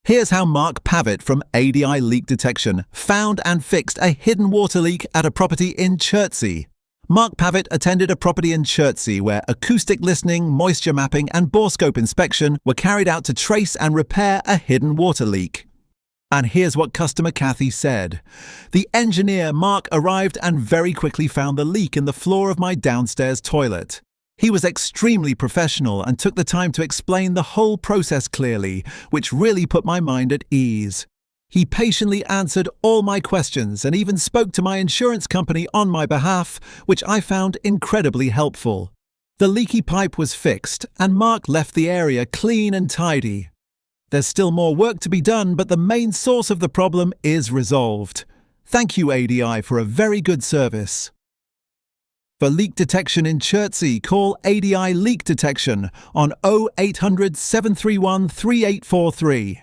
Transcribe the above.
Here's how Mark Pavitt from ADI Leak Detection found and fixed a hidden water leak at a property in Chertsey. Mark Pavitt attended a property in Chertsey where acoustic listening, moisture mapping and borescope inspection were carried out to trace and repair a hidden water leak. And here's what customer Kathy said. The engineer Mark arrived and very quickly found the leak in the floor of my downstairs toilet. He was extremely professional and took the time to explain the whole process clearly, which really put my mind at ease. He patiently answered all my questions and even spoke to my insurance company on my behalf, which I found incredibly helpful. The leaky pipe was fixed and Mark left the area clean and tidy. There's still more work to be done, but the main source of the problem is resolved. Thank you, ADI, for a very good service. For leak detection in Chertsey, call ADI Leak Detection on 0800 731 3843.